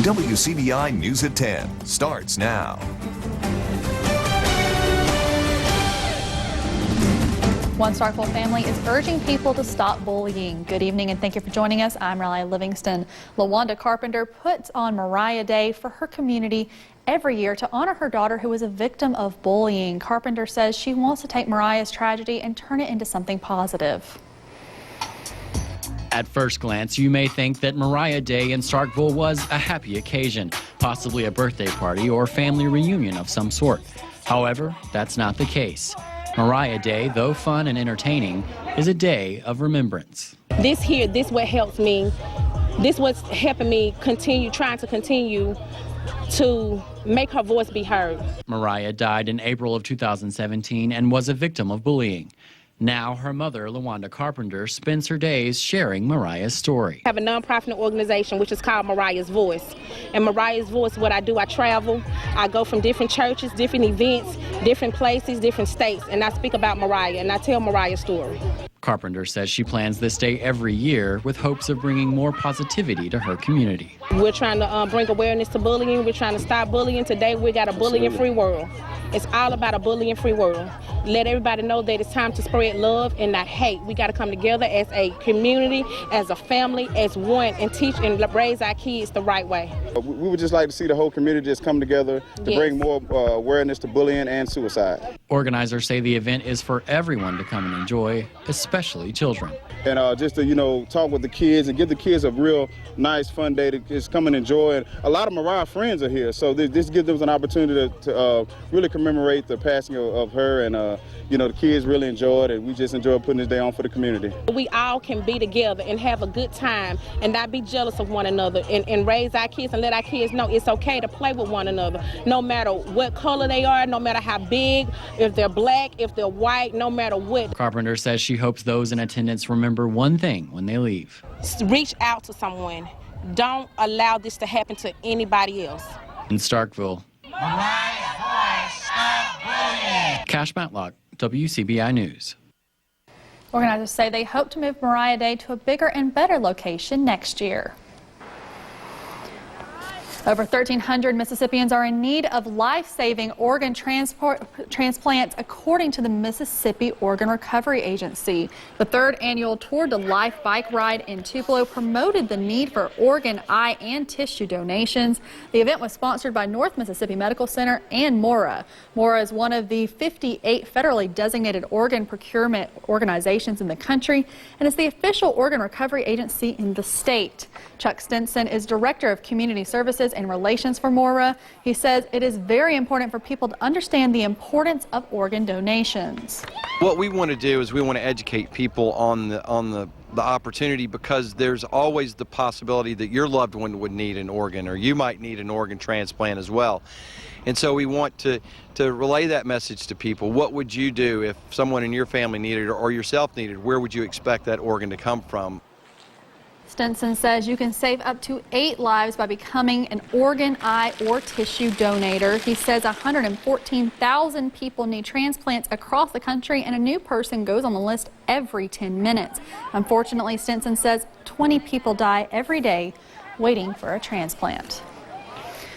WCBI News at 10 starts now. One Starkville family is urging people to stop bullying. Good evening and thank you for joining us. I'm Riley Livingston. LaWanda Carpenter puts on Mariah Day for her community every year to honor her daughter who was a victim of bullying. Carpenter says she wants to take Mariah's tragedy and turn it into something positive. At first glance, you may think that Mariah Day in Starkville was a happy occasion, possibly a birthday party or family reunion of some sort. However, that's not the case. Mariah Day, though fun and entertaining, is a day of remembrance. This what helps me. This what's helping me trying to continue to make her voice be heard. Mariah died in April of 2017 and was a victim of bullying. Now her mother, LaWanda Carpenter, spends her days sharing Mariah's story. I have a nonprofit organization which is called Mariah's Voice. And Mariah's Voice, what I do, I travel. I go from different churches, different events, different places, different states, and I speak about Mariah and I tell Mariah's story. Carpenter says she plans this day every year with hopes of bringing more positivity to her community. We're trying to bring awareness to bullying. We're trying to stop bullying. Today we got a bullying-free world. It's all about a bullying-free world. Let everybody know that it's time to spread love and not hate. We got to come together as a community, as a family, as one, and teach and raise our kids the right way. We would just like to see the whole community just come together to bring more awareness to bullying and suicide. Organizers say the event is for everyone to come and enjoy, especially children. And just to, talk with the kids and give the kids a real nice, fun day to just come and enjoy. And a lot of Mariah friends are here, so this gives them an opportunity to really commemorate the passing of her. And, the kids really enjoy it, and we just enjoy putting this day on for the community. We all can be together and have a good time and not be jealous of one another and raise our kids and let our kids know it's okay to play with one another, no matter what color they are, no matter how big, if they're black, if they're white, no matter what. Carpenter says she hopes those in attendance remember one thing when they leave. Reach out to someone. Don't allow this to happen to anybody else. In Starkville, Cash Matlock, WCBI News. Organizers say they hope to move Mariah Day to a bigger and better location next year. Over 1,300 Mississippians are in need of life-saving organ transplants, according to the Mississippi Organ Recovery Agency. The third annual Tour de Life bike ride in Tupelo promoted the need for organ, eye, and tissue donations. The event was sponsored by North Mississippi Medical Center and MORA. MORA is one of the 58 federally designated organ procurement organizations in the country and is the official organ recovery agency in the state. Chuck Stinson is Director of Community Services and Relations for MORA. He says it is very important for people to understand the importance of organ donations. What we want to do is we want to educate people on the opportunity, because there's always the possibility that your loved one would need an organ, or you might need an organ transplant as well. And so we want to relay that message to people. What would you do if someone in your family needed it or yourself needed? Where would you expect that organ to come from? Stinson says you can save up to 8 lives by becoming an organ, eye, or tissue donator. He says 114,000 people need transplants across the country, and a new person goes on the list every 10 minutes. Unfortunately, Stinson says 20 people die every day waiting for a transplant.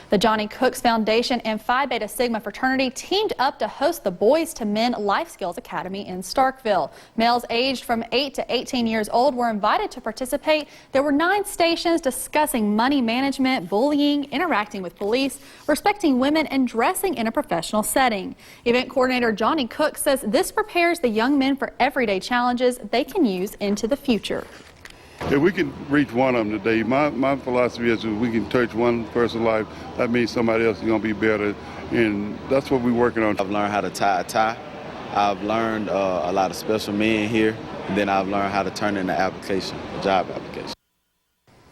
The Johnny Cooks Foundation and Phi Beta Sigma fraternity teamed up to host the Boys to Men Life Skills Academy in Starkville. Males aged from 8 to 18 years old were invited to participate. There were 9 stations discussing money management, bullying, interacting with police, respecting women, and dressing in a professional setting. Event coordinator Johnny Cook says this prepares the young men for everyday challenges they can use into the future. If we can reach one of them today, my philosophy is if we can touch one person's life, that means somebody else is going to be better, and that's what we're working on. I've learned how to tie a tie. I've learned a lot of special men here, and then I've learned how to turn in an application, a job application.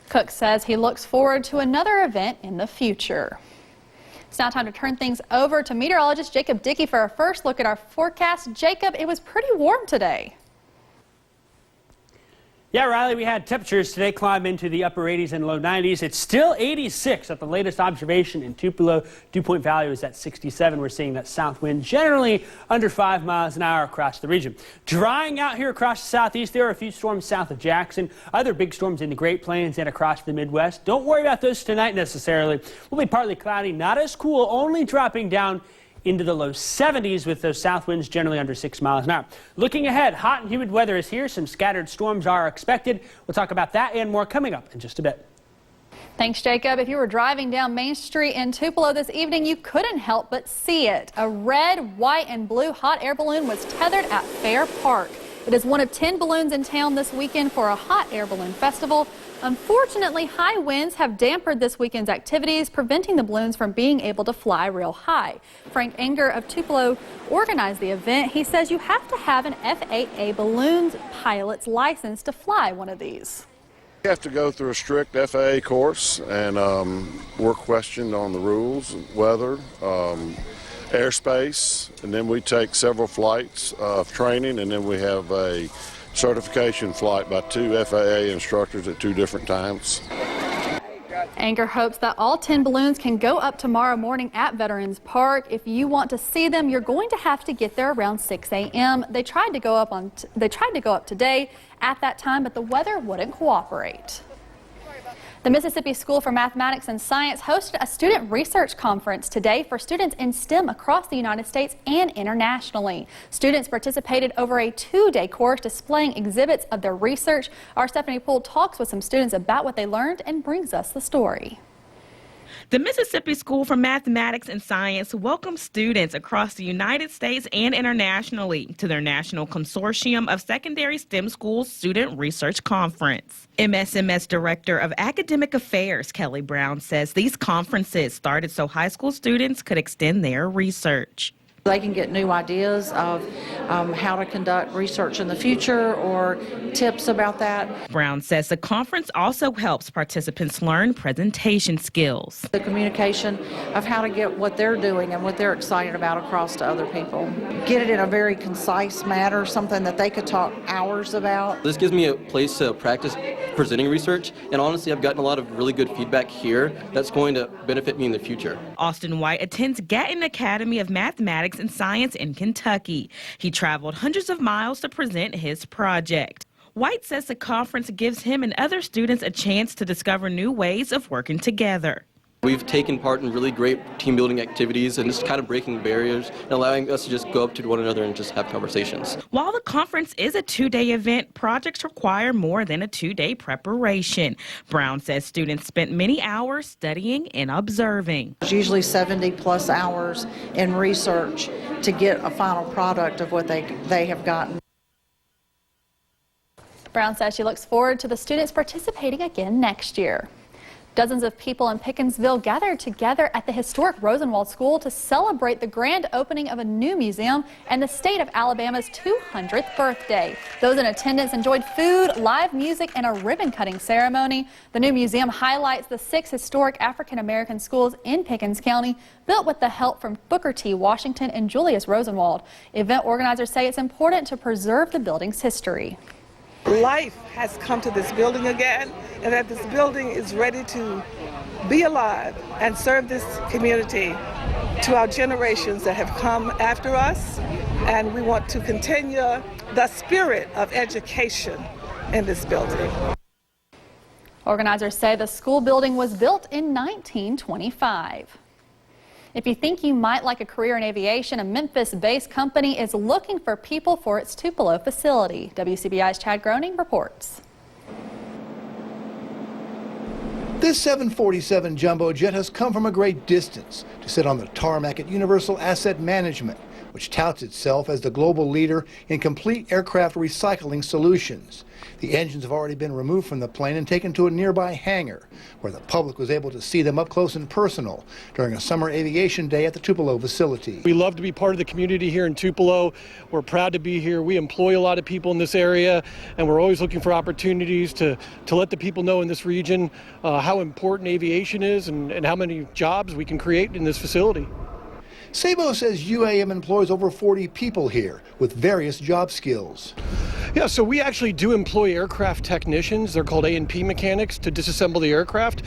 Cook says he looks forward to another event in the future. It's now time to turn things over to meteorologist Jacob Dickey for our first look at our forecast. Jacob, it was pretty warm today. Yeah, Riley, we had temperatures today climb into the upper 80s and low 90s. It's still 86 at the latest observation in Tupelo. Dew point value is at 67. We're seeing that south wind generally under 5 miles an hour across the region. Drying out here across the southeast. There are a few storms south of Jackson, other big storms in the Great Plains and across the Midwest. Don't worry about those tonight necessarily. We'll be partly cloudy, not as cool, only dropping down into the low 70s with those south winds generally under 6 miles an hour. Looking ahead, hot and humid weather is here. Some scattered storms are expected. We'll talk about that and more coming up in just a bit. Thanks, Jacob. If you were driving down Main Street in Tupelo this evening, you couldn't help but see it. A red, white, and blue hot air balloon was tethered at Fair Park. It is one of 10 balloons in town this weekend for a hot air balloon festival. Unfortunately, high winds have dampened this weekend's activities, preventing the balloons from being able to fly real high. Frank Anger of Tupelo organized the event. He says you have to have an FAA balloons pilot's license to fly one of these. You have to go through a strict FAA course, and we're questioned on the rules, weather, airspace, and then we take several flights of training, and then we have a certification flight by 2 FAA instructors at 2 different times. Anger hopes that all 10 balloons can go up tomorrow morning at Veterans Park. If you want to see them, you're going to have to get there around 6 a.m. They tried to go up today at that time, but the weather wouldn't cooperate. The Mississippi School for Mathematics and Science hosted a student research conference today for students in STEM across the United States and internationally. Students participated over a 2-day course displaying exhibits of their research. Our Stephanie Poole talks with some students about what they learned and brings us the story. The Mississippi School for Mathematics and Science welcomes students across the United States and internationally to their National Consortium of Secondary STEM Schools Student Research Conference. MSMS Director of Academic Affairs, Kelly Brown, says these conferences started so high school students could extend their research. They can get new ideas of how to conduct research in the future or tips about that. Brown says the conference also helps participants learn presentation skills. The communication of how to get what they're doing and what they're excited about across to other people. Get it in a very concise manner, something that they could talk hours about. This gives me a place to practice presenting research, and honestly I've gotten a lot of really good feedback here that's going to benefit me in the future. Austin White attends Gatton Academy of Mathematics and Science in Kentucky. He traveled hundreds of miles to present his project. White says the conference gives him and other students a chance to discover new ways of working together. We've taken part in really great team building activities and just kind of breaking barriers and allowing us to just go up to one another and just have conversations. While the conference is a 2-day event, projects require more than a 2-day preparation. Brown says students spent many hours studying and observing. There's usually 70 plus hours in research to get a final product of what they have gotten. Brown says she looks forward to the students participating again next year. Dozens of people in Pickensville gathered together at the historic Rosenwald School to celebrate the grand opening of a new museum and the state of Alabama's 200th birthday. Those in attendance enjoyed food, live music, and a ribbon-cutting ceremony. The new museum highlights the 6 historic African-American schools in Pickens County, built with the help from Booker T. Washington and Julius Rosenwald. Event organizers say it's important to preserve the building's history. Life has come to this building again, and that this building is ready to be alive and serve this community to our generations that have come after us. And we want to continue the spirit of education in this building. Organizers say the school building was built in 1925. If you think you might like a career in aviation, a Memphis-based company is looking for people for its Tupelo facility. WCBI's Chad Groening reports. This 747 jumbo jet has come from a great distance to sit on the tarmac at Universal Asset Management, which touts itself as the global leader in complete aircraft recycling solutions. The engines have already been removed from the plane and taken to a nearby hangar, where the public was able to see them up close and personal during a summer aviation day at the Tupelo facility. We love to be part of the community here in Tupelo. We're proud to be here. We employ a lot of people in this area, and we're always looking for opportunities to let the people know in this region how important aviation is and how many jobs we can create in this facility. Sabo says UAM employs over 40 people here with various job skills. Yeah, so we actually do employ aircraft technicians. They're called A&P mechanics to disassemble the aircraft.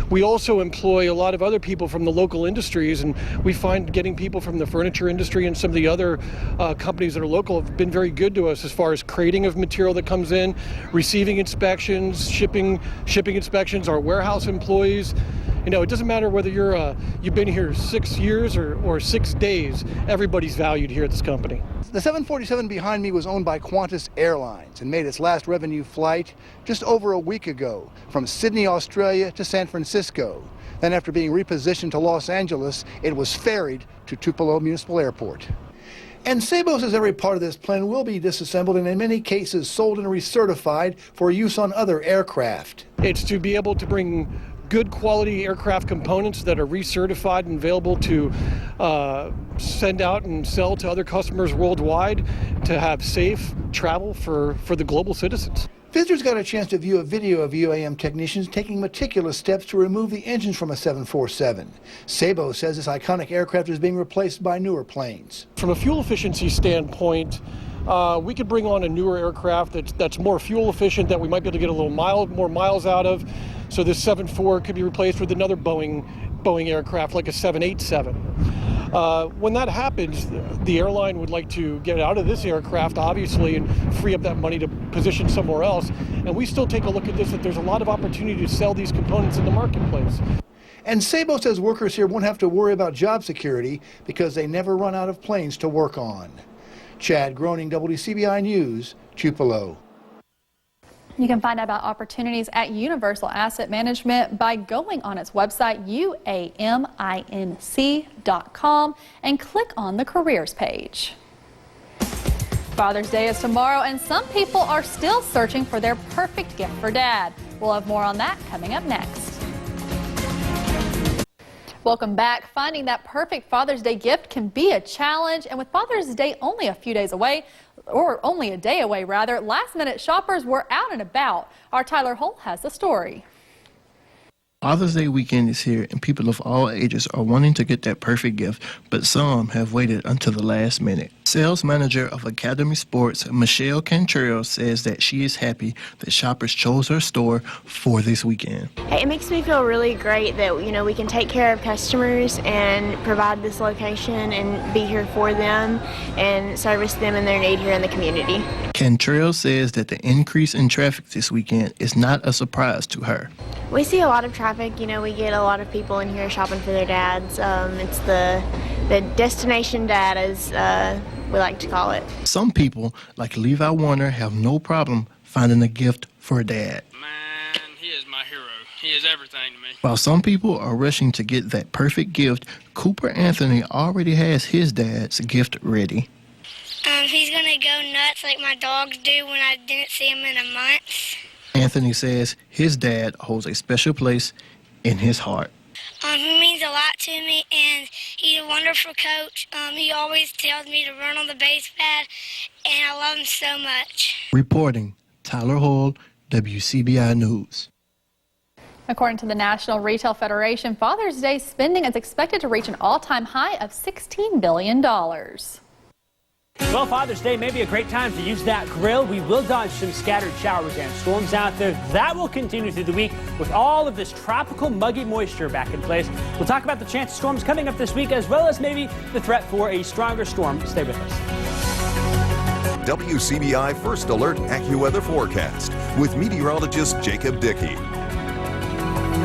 We also employ a lot of other people from the local industries, and we find getting people from the furniture industry and some of the other companies that are local have been very good to us as far as crating of material that comes in, receiving inspections, shipping inspections, our warehouse employees. You know, it doesn't matter whether you've been here 6 years or 6 days, everybody's valued here at this company. The 747 behind me was owned by Qantas Airlines and made its last revenue flight just over a week ago from Sydney, Australia to San Francisco. Then after being repositioned to Los Angeles, it was ferried to Tupelo Municipal Airport. And Sabo says every part of this plane will be disassembled and in many cases sold and recertified for use on other aircraft. It's to be able to bring good quality aircraft components that are recertified and available to send out and sell to other customers worldwide, to have safe travel for the global citizens. Visitors got a chance to view a video of UAM technicians taking meticulous steps to remove the engines from a 747. Sabo says this iconic aircraft is being replaced by newer planes. From a fuel efficiency standpoint, we could bring on a newer aircraft that's more fuel efficient, that we might be able to get a little more miles out of. So this 747 could be replaced with another Boeing aircraft like a 787. When that happens, the airline would like to get out of this aircraft, obviously, and free up that money to position somewhere else. And we still take a look at this, that there's a lot of opportunity to sell these components in the marketplace. And Sabo says workers here won't have to worry about job security because they never run out of planes to work on. Chad Groening, WCBI News, Tupelo. You can find out about opportunities at Universal Asset Management by going on its website, uaminc.com, and click on the careers page. Father's Day is tomorrow, and some people are still searching for their perfect gift for Dad. We'll have more on that coming up next. Welcome back. Finding that perfect Father's Day gift can be a challenge, and with Father's Day only a few days away, or only a day away rather, last-minute shoppers were out and about. Our Tyler Holt has the story. Father's Day weekend is here, and people of all ages are wanting to get that perfect gift, but some have waited until the last minute. Sales manager of Academy Sports, Michelle Cantrell, says that she is happy that shoppers chose her store for this weekend. It makes me feel really great that, you know, we can take care of customers and provide this location and be here for them and service them in their need here in the community. Cantrell says that the increase in traffic this weekend is not a surprise to her. We see a lot of traffic. You know, we get a lot of people in here shopping for their dads. It's the destination dad, as we like to call it. Some people, like Levi Warner, have no problem finding a gift for Dad. Man, he is my hero. He is everything to me. While some people are rushing to get that perfect gift, Cooper Anthony already has his dad's gift ready. He's going to go nuts like my dogs do when I didn't see him in a month. Anthony says his dad holds a special place in his heart. He means a lot to me, and he's a wonderful coach. He always tells me to run on the base pad, and I love him so much. Reporting, Tyler Holt, WCBI News. According to the National Retail Federation, Father's Day spending is expected to reach an all-time high of $16 billion. Well, Father's Day may be a great time to use that grill. We will dodge some scattered showers and storms out there. That will continue through the week with all of this tropical muggy moisture back in place. We'll talk about the chance of storms coming up this week, as well as maybe the threat for a stronger storm. Stay with us. WCBI First Alert AccuWeather Forecast with meteorologist Jacob Dickey.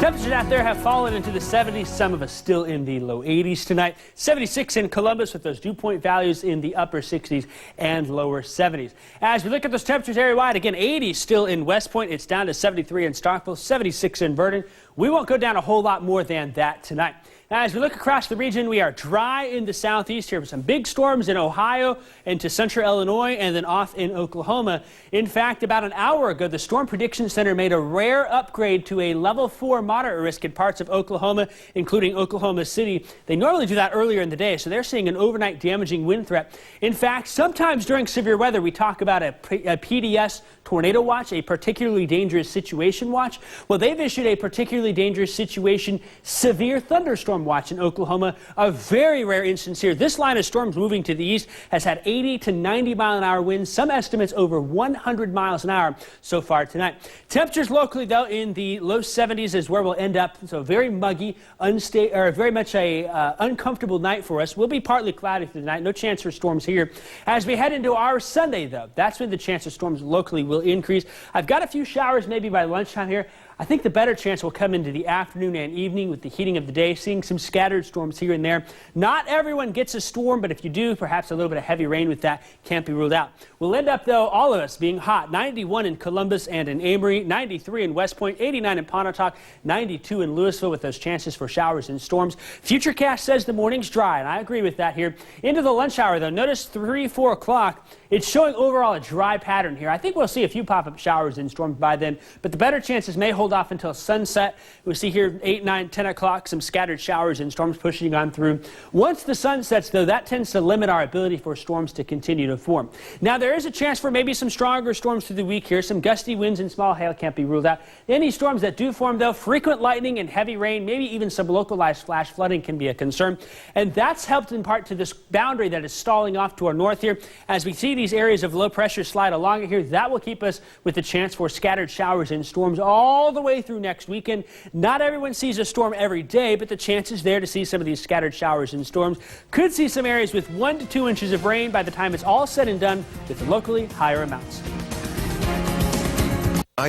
Temperatures out there have fallen into the 70s. Some of us still in the low 80s tonight. 76 in Columbus with those dew point values in the upper 60s and lower 70s. As we look at those temperatures area-wide, again, 80 still in West Point. It's down to 73 in Starkville, 76 in Vernon. We won't go down a whole lot more than that tonight. Now, as we look across the region, we are dry in the southeast here with some big storms in Ohio and to central Illinois and then off in Oklahoma. In fact, about an hour ago, the Storm Prediction Center made a rare upgrade to a level 4 moderate risk in parts of Oklahoma, including Oklahoma City. They normally do that earlier in the day, so they're seeing an overnight damaging wind threat. In fact, sometimes during severe weather, we talk about a PDS tornado watch, a particularly dangerous situation watch. Well, they've issued a particularly dangerous situation severe thunderstorm storm watch in Oklahoma. A very rare instance here. This line of storms moving to the east has had 80 to 90 mile-an-hour winds, some estimates over 100 miles an hour so far tonight. Temperatures locally, though, in the low 70s is where we'll end up. So very muggy, very much a uncomfortable night for us. We'll be partly cloudy through the night. No chance for storms here. As we head into our Sunday, though, that's when the chance of storms locally will increase. I've got a few showers maybe by lunchtime here. I think the better chance will come into the afternoon and evening with the heating of the day, seeing some scattered storms here and there. Not everyone gets a storm, but if you do, perhaps a little bit of heavy rain with that can't be ruled out. We'll end up, though, all of us being hot. 91 in Columbus and in Amory, 93 in West Point, 89 in Pontotoc, 92 in Louisville with those chances for showers and storms. Futurecast says the morning's dry, and I agree with that here. Into the lunch hour, though, notice 3, 4 o'clock. It's showing overall a dry pattern here. I think we'll see a few pop-up showers and storms by then, but the better chances may hold off until sunset. We'll see here 8, 9, 10 o'clock, some scattered showers and storms pushing on through. Once the sun sets, though, that tends to limit our ability for storms to continue to form. Now, there is a chance for maybe some stronger storms through the week here. Some gusty winds and small hail can't be ruled out. Any storms that do form, though, frequent lightning and heavy rain, maybe even some localized flash flooding can be a concern. And that's helped in part to this boundary that is stalling off to our north here. As we see these areas of low pressure slide along here, that will keep us with the chance for scattered showers and storms all the way through next weekend. Not everyone sees a storm every day, but the chance is there to see some of these scattered showers and storms. Could see some areas with 1 to 2 inches of rain by the time it's all said and done, with locally higher amounts.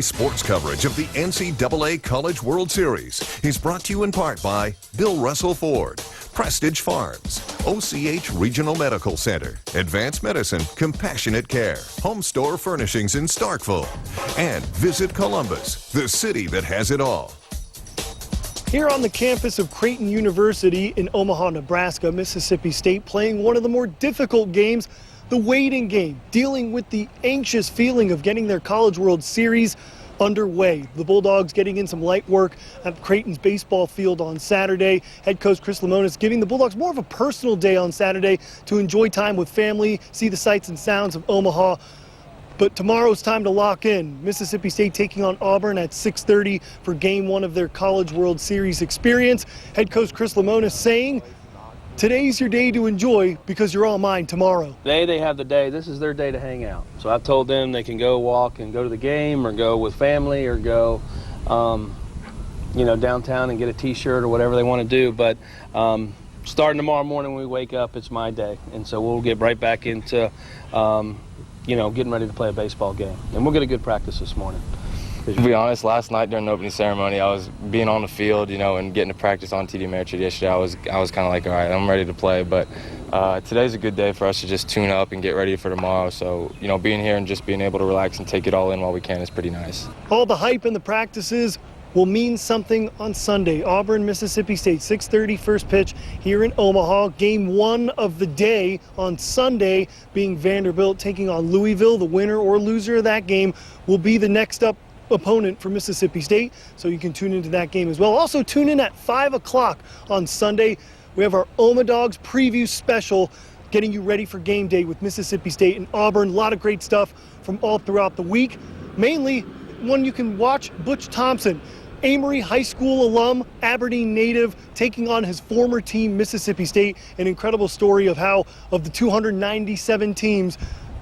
Sports coverage of the NCAA College World Series is brought to you in part by Bill Russell Ford, Prestige Farms, OCH Regional Medical Center, Advanced Medicine, Compassionate Care, Home Store Furnishings in Starkville, and Visit Columbus, the city that has it all. Here on the campus of Creighton University in Omaha, Nebraska, Mississippi State playing one of the more difficult games, the waiting game, dealing with the anxious feeling of getting their College World Series underway. The Bulldogs getting in some light work at Creighton's baseball field on Saturday. Head coach Chris Lemonis giving the Bulldogs more of a personal day on Saturday to enjoy time with family, see the sights and sounds of Omaha. But tomorrow's time to lock in. Mississippi State taking on Auburn at 6:30 for Game 1 of their College World Series experience. Head coach Chris Lemonis saying, today's your day to enjoy because you're all mine tomorrow. Today they have the day. This is their day to hang out. So I've told them they can go walk and go to the game or go with family or go, downtown and get a T-shirt or whatever they want to do. But starting tomorrow morning when we wake up, it's my day. And so we'll get right back into, getting ready to play a baseball game. And we'll get a good practice this morning. To be honest, last night during the opening ceremony, I was being on the field, and getting to practice on TD Ameritrade yesterday. I was kind of like, all right, I'm ready to play. But today's a good day for us to just tune up and get ready for tomorrow. So, being here and just being able to relax and take it all in while we can is pretty nice. All the hype in the practices will mean something on Sunday. Auburn, Mississippi State, 6:30 first pitch here in Omaha. Game 1 of the day on Sunday being Vanderbilt taking on Louisville. The winner or loser of that game will be the next up opponent for Mississippi State, so you can tune into that game as well. Also tune in at 5 o'clock on Sunday. We have our Oma Dogs preview special getting you ready for game day with Mississippi State and Auburn. A lot of great stuff from all throughout the week. Mainly one you can watch, Butch Thompson, Amory High School alum, Aberdeen native, taking on his former team, Mississippi State. An incredible story of how, of the 297 teams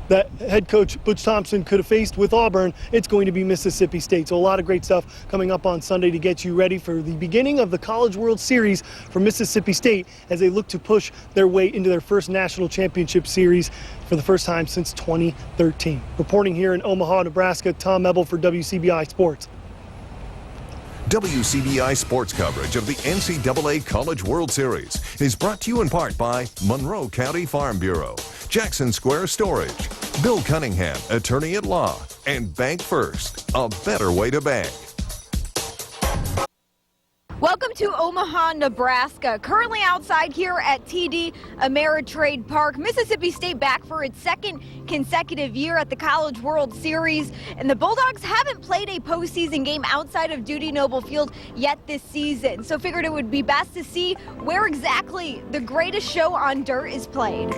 that head coach Butch Thompson could have faced with Auburn, it's going to be Mississippi State. So a lot of great stuff coming up on Sunday to get you ready for the beginning of the College World Series for Mississippi State as they look to push their way into their first national championship series for the first time since 2013. Reporting here in Omaha, Nebraska, Tom Ebel for WCBI Sports. WCBI sports coverage of the NCAA College World Series is brought to you in part by Monroe County Farm Bureau, Jackson Square Storage, Bill Cunningham, Attorney at Law, and Bank First, a better way to bank. Welcome to Omaha, Nebraska. Currently outside here at TD Ameritrade Park. Mississippi State back for its second consecutive year at the College World Series. And the Bulldogs haven't played a postseason game outside of Dudy Noble Field yet this season. So figured it would be best to see where exactly the greatest show on dirt is played.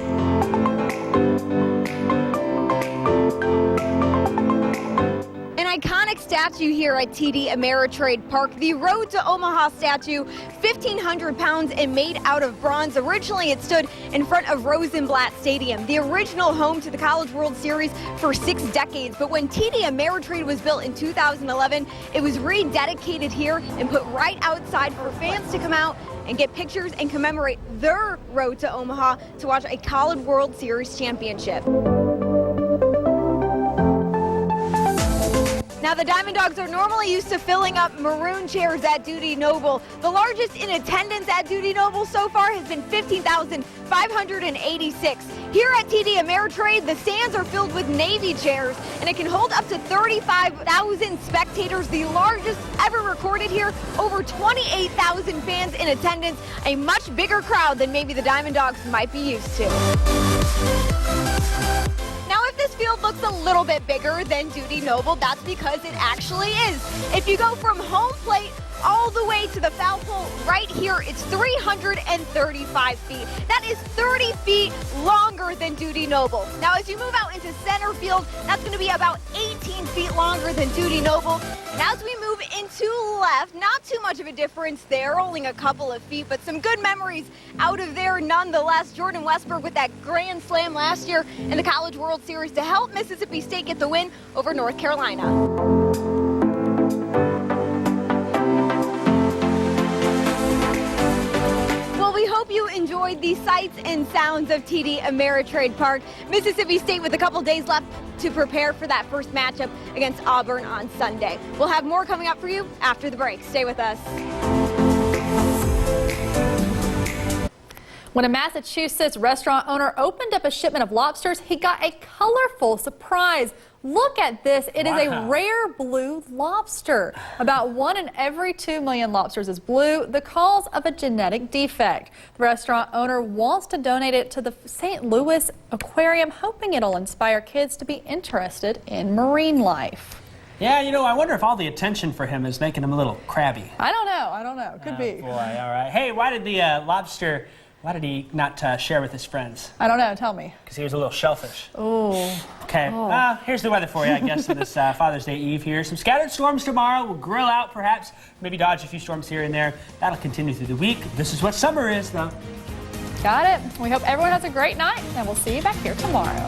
iconic statue here at TD Ameritrade Park, the Road to Omaha statue, 1,500 pounds and made out of bronze. Originally, it stood in front of Rosenblatt Stadium, the original home to the College World Series for 6 decades. But when TD Ameritrade was built in 2011, it was rededicated here and put right outside for fans to come out and get pictures and commemorate their road to Omaha to watch a College World Series championship. Now, the Diamond Dogs are normally used to filling up maroon chairs at Dudy Noble. The largest in attendance at Dudy Noble so far has been 15,586. Here at TD Ameritrade, the stands are filled with Navy chairs, and it can hold up to 35,000 spectators, the largest ever recorded here. Over 28,000 fans in attendance, a much bigger crowd than maybe the Diamond Dogs might be used to. Now, if this field looks a little bit bigger than Dudy Noble, that's because it actually is. If you go from home plate all the way to the foul pole right here, it's 335 feet. That is 30 feet longer than Dudy Noble. Now, as you move out into center field, that's going to be about 18 feet longer than Dudy Noble. And as we move into left, not too much of a difference there, only a couple of feet, but some good memories out of there nonetheless. Jordan Westberg with that grand slam last year in the College World Series to help Mississippi State get the win over North Carolina. We hope you enjoyed the sights and sounds of TD Ameritrade Park. Mississippi State with a couple days left to prepare for that first matchup against Auburn on Sunday. We'll have more coming up for you after the break. Stay with us. When a Massachusetts restaurant owner opened up a shipment of lobsters, he got a colorful surprise. Look at this. It is a rare blue lobster. About 1 in every 2 million lobsters is blue, the cause of a genetic defect. The restaurant owner wants to donate it to the St. Louis Aquarium, hoping it'll inspire kids to be interested in marine life. Yeah, you know, I wonder if all the attention for him is making him a little crabby. I don't know. Could be. Boy, all right. Hey, why did the lobster... Why did he not share with his friends? I don't know. Tell me. Because he was a little shellfish. Oh. Okay. Here's the weather for you, I guess, on this Father's Day Eve here. Some scattered storms tomorrow. We'll grill out, perhaps. Maybe dodge a few storms here and there. That'll continue through the week. This is what summer is, though. Got it. We hope everyone has a great night, and we'll see you back here tomorrow.